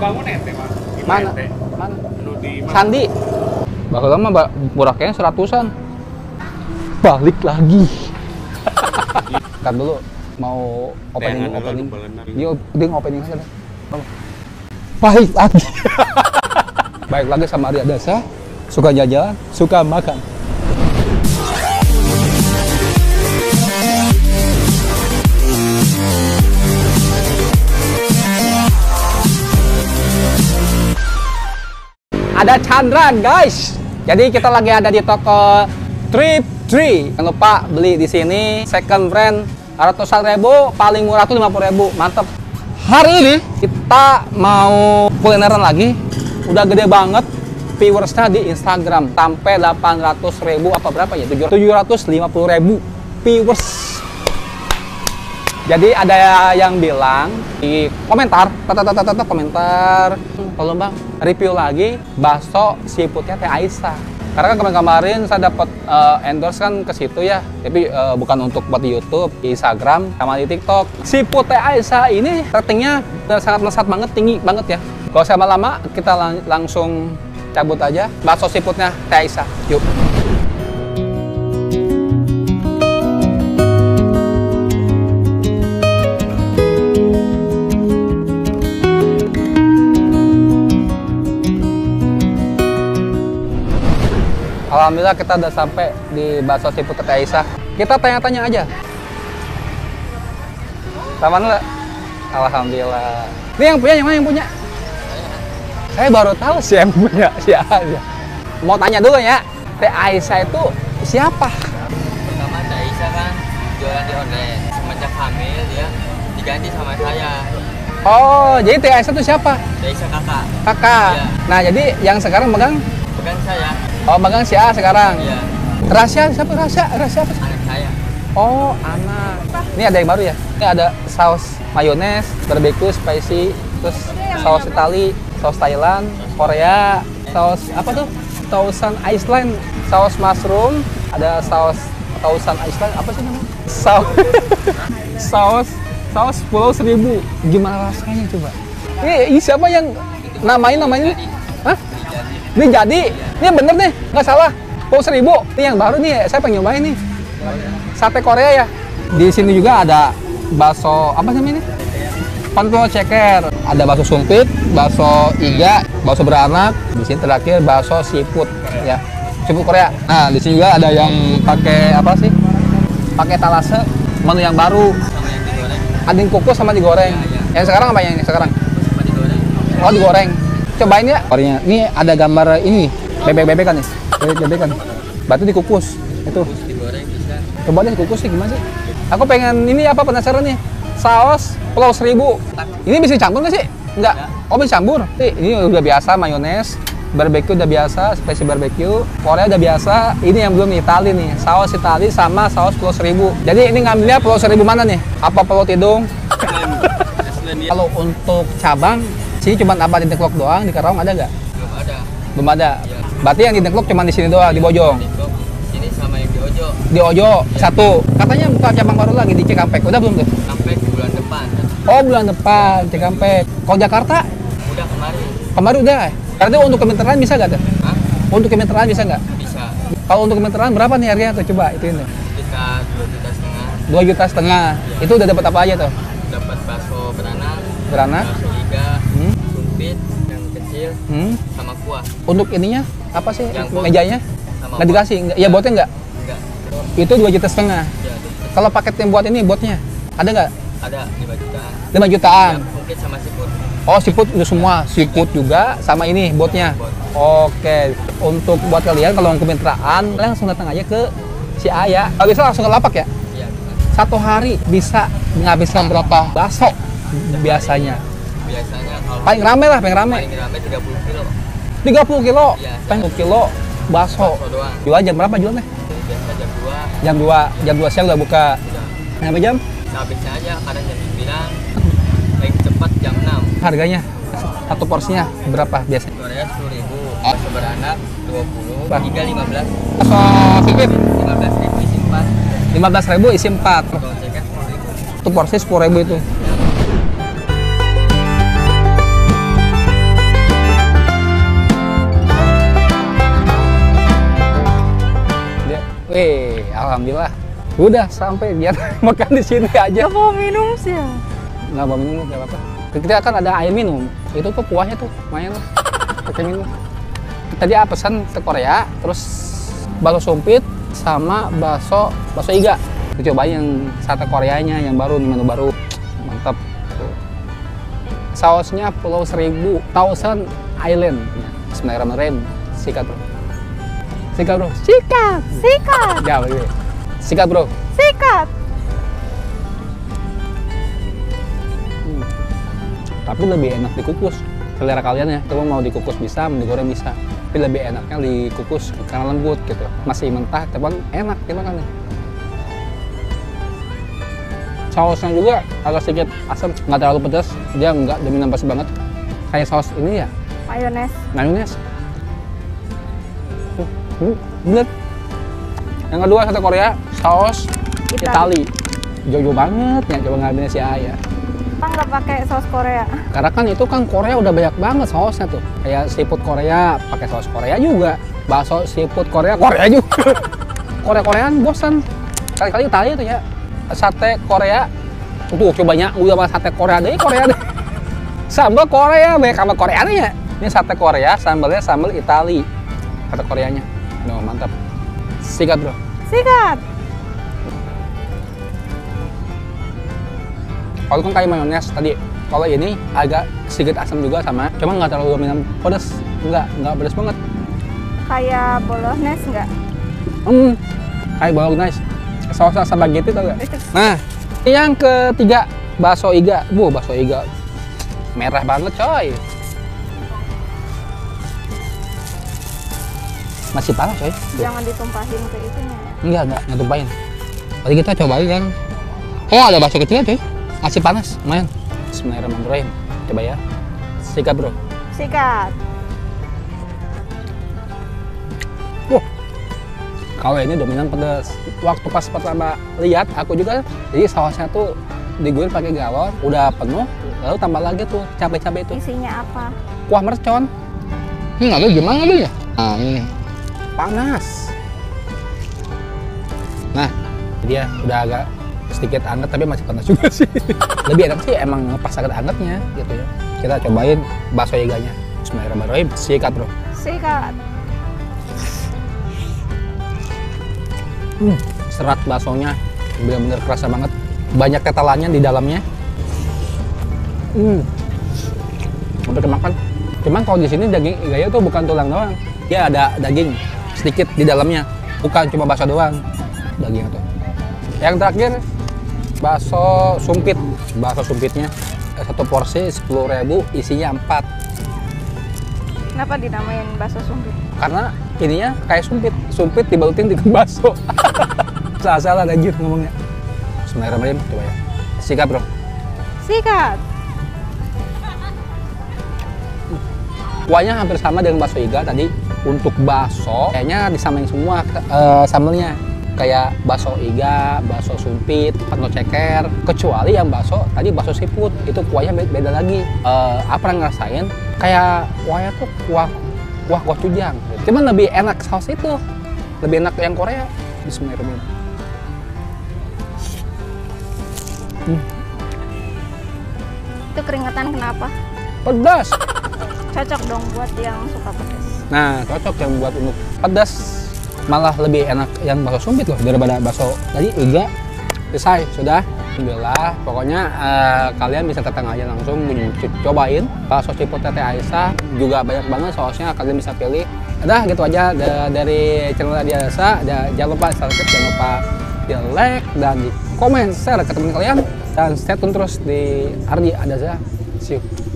bangun ente mah. Mana? Mana? Sandi. Bahwa mah buraknya 100-an. Balik lagi. Kan dulu mau opening. Dia opening aja deh. Baik lagi. Baik lagi sama Arya Dasa. Suka jajan, suka makan. Ada Chandra guys. Jadi kita lagi ada di toko Trip Tree. Jangan lupa beli di sini second brand ratusan ribu, paling murah tuh 50.000. Mantep. Hari ini kita mau kulineran lagi. Udah gede banget viewersnya di Instagram sampai 800.000 apa berapa ya? 750.000 viewers. Jadi ada yang bilang di komentar, komentar, tolong bang review lagi bakso seafoodnya Teh Aisyah. Karena kan kemarin saya dapat endorse kan ke situ ya, tapi bukan untuk buat di YouTube, di Instagram, sama di TikTok. Seafood Teh Aisyah ini ratingnya sangat melesat banget, tinggi banget ya. Kalau saya lama kita langsung cabut aja bakso seafoodnya Teh Aisyah. Yuk. Alhamdulillah kita udah sampai di bakso seafood Teh Aisyah. Kita tanya-tanya aja. Sama dulu. Alhamdulillah. Ini yang punya, yang mana yang punya? Saya baru tahu sih yang punya siapa. Mau tanya dulu ya, Teh Aisyah itu siapa? Pertama Teh Aisyah kan jualan di online. Semenjak hamil dia diganti sama saya. Oh, jadi Teh Aisyah itu siapa? Teh Aisyah kakak. Kakak. Iya. Nah, jadi yang sekarang megang? Bukan saya. Oh, megang si A sekarang. Iya. Rahasia siapa? Rahasia apa? Anak saya. Oh, anak. Ini ada yang baru ya? Ini ada saus mayones, barbecue, spicy, terus saus Itali, saus Thailand, Korea, saus apa tuh? Sausan Iceland, saus mushroom, ada saus sausan Iceland, apa sih namanya? Saus Pulau Seribu. Gimana rasanya coba? Ini siapa yang namanya? Hah? Ini jadi, ini bener nih, nggak salah. Pulau Seribu, ini yang baru nih, saya pengen nyobain nih. Sate Korea ya. Di sini juga ada bakso, apa namanya ini? Pentol ceker. Ada bakso sumpit, bakso iga, bakso beranak. Di sini terakhir bakso seafood, ya. Seafood Korea. Nah, di sini juga ada yang pakai apa sih? Pakai talase, menu yang baru. Sama yang digoreng. Ada yang kukus sama digoreng. Ya. Yang sekarang apa yang sekarang? Sama digoreng. Oh, digoreng. Cobain ya. Ini ada gambar ini, bebek kan nih. Bebek kan. Berarti dikukus. Itu. Terus digoreng bisa. Coba deh kukus nih gimana sih? Aku pengen ini apa penasaran nih. Saus Pulau Seribu. Ini bisa dicampur nggak sih? Enggak. Oh, bisa campur. Ini udah biasa mayones, barbecue udah biasa, spicy barbecue, Korea udah biasa. Ini yang belum Itali nih. Saus Itali sama saus Pulau Seribu. Jadi ini ngambilnya Pulau Seribu mana nih? Apa Pulau Tidung? Kalau untuk cabang sini cuma apa di Deklok doang, di Karawang ada nggak? Belum ada. Belum ada. Ya. Berarti yang di Deklok cuma di sini doang, di Bojong. Ini sama yang di Ojo. Di Ojo satu. Katanya buka cabang baru lagi di Cikampek. Udah belum tuh? Sampai bulan depan. Oh, bulan depan Cikampek. Kalau Jakarta? Udah kemarin. Kemarin udah. Berarti untuk kemitraan bisa nggak tuh? Hah? Untuk kemitraan bisa nggak? Bisa. Kalau untuk kemitraan berapa nih harganya tuh? Coba itu ini. Sekitar 2,5 juta. 2,5 juta. Itu udah dapat apa aja tuh? Dapat bakso beranak. Beranak. Bakso iga. Sumpit yang kecil. Sama kuah. Untuk ininya apa sih? Yang bot. Mejanya? Sama Nggak dikasih? Nggak? Ya botnya nggak? Enggak. Itu 2,5 juta. Ya, Kalau paket yang buat ini botnya ada nggak? ada 5 jutaan. 5 jutaan. Yang mungkin sama seafood. Oh, seafood itu semua, seafood juga sama ini botnya. Oke, untuk buat kalian kalau mau kemitraan, kalian langsung datang aja ke si A ya. Kalau bisa langsung ke lapak ya. Iya. Satu hari bisa menghabiskan berapa bakso biasanya? Biasanya kalau Paling rame lah, paling rame. paling rame 30 kilo. 30 kilo, Iya. 30 kilo bakso. Bakso doang. Jual jam berapa jualnya? Biasa jam 2. Jam 2 siang udah buka. Udah. Berapa jam? Habisnya aja kadang jam 9. Paling cepat jam 6. Harganya satu porsinya berapa biasanya? Korea 10.000. Bakso beranak 20. Wah. Iga 15. Bakso sipit 15.000 isi 4. 15.000 isi 4. Kalau ceker 10.000. Itu porsi 10.000 itu. Alhamdulillah. Udah sampai biar makan di sini aja. Gak mau minum sih ya? Nggak mau minum, nggak apa-apa. Kita kan ada air minum. Itu tuh kuahnya tuh lumayan lah. Pakai minum. Tadi pesan ke Korea, terus bakso sumpit sama bakso iga. Cobain yang sate Koreanya yang baru, menu baru. Mantap. Sausnya Pulau Seribu, Thousand Island. Bismillahirrahmanirrahim. Sikat bro. Sikat bro. Sikat, sikat, Jauh gitu. Sikat bro. sikat. Tapi lebih enak dikukus. Selera kalian ya, coba mau dikukus bisa, mau digoreng bisa. Tapi lebih enaknya dikukus karena lembut gitu. Masih mentah, tapi enak dimakannya. Sausnya juga agak sedikit asam, nggak terlalu pedas, dia nggak dominan pedas banget. Kayak saus ini ya, mayones. Bener. Yang kedua sate Korea, saus Itali. Jauh banget ya, coba ngambilnya si Ayah. Kita nggak pakai saus Korea. Karena kan itu kan Korea udah banyak banget sausnya tuh. Kayak seafood Korea, pakai saus Korea juga. Bakso seafood Korea juga. Koreaan bosan. Kali-kali Itali itu ya. Sate Korea. Tuh cobanya udah bahas sate Korea deh. Sambal Korea, banyak sama Koreanya ya. Ini sate Korea, sambalnya sambal Itali. Sate Koreanya. Duh, mantap. Sikat bro. Sikat. Kalau kan kayak mayones tadi, kalau ini agak sedikit asam juga sama, cuma nggak terlalu dominan pedas, nggak pedas banget. Kayak bolognese nggak? Kayak bolognese, saus spaghetti tau gak? Nah, yang ketiga bakso iga, bakso iga merah banget coy. Masih panas coy. Jangan ditumpahin ke itunya ya. Enggak tumpahin. Tadi kita cobain yang, ada bakso kecil coy. Masih panas, lumayan. Bismillahirrahmanirrahim. Coba ya. Sikat bro. Sikat. Kalau ini dominan pedas. Waktu pas pertama lihat, aku juga, jadi sausnya tuh diguyur pakai galon, udah penuh, lalu tambah lagi tuh cabai-cabai itu. Isinya apa? Kuah mercon. Lu gimana lu ya? Nah ini panas. Nah, dia udah agak sedikit anget tapi masih panas juga sih. Lebih enak sih emang pas agak angetnya gitu ya. Kita cobain bakso iganya. Bismillahirrahmanirrahim. Sikat bro. Sikat. Serat baksonya bener-bener kerasa banget. Banyak tetelannya di dalamnya. Sampai kemakan. Cuman kalau di sini daging iganya tuh bukan tulang doang. Dia ada daging sedikit di dalamnya. Bukan cuma bakso doang dagingnya tuh. Yang terakhir bakso sumpit. Bakso sumpitnya satu porsi 10.000, isinya 4. Kenapa dinamain bakso sumpit? Karena ininya kayak sumpit dibalutin di bakso. Salah anjir ngomongnya. Bismillahirrahmanirrahim. Coba ya. Sikat bro. Sikat. Kuahnya hampir sama dengan bakso iga tadi. Untuk bakso kayaknya disamain semua sambelnya. Kayak bakso iga, bakso sumpit, pentol ceker, kecuali yang bakso tadi bakso seafood itu kuahnya beda lagi. Apa yang ngerasain kayak kuahnya tuh kuah gochujang, cuman lebih enak saus itu, lebih enak yang Korea. Bismillahirrahmanirrahim. Itu keringetan kenapa? Pedas. Cocok dong buat yang suka pedas. Nah, cocok yang buat untuk pedas. Malah lebih enak yang bakso sumpit loh daripada bakso tadi iga. Selesai sudah. Alhamdulillah. Pokoknya kalian bisa datang aja langsung cobain bakso seafood Tete Aisyah, juga banyak banget sausnya, kalian bisa pilih. Udah gitu aja dari channel Ardi Adasa. Jangan lupa subscribe, jangan lupa di like dan di komen share ke teman kalian, dan stay tune terus di Ardi Adasa. See you.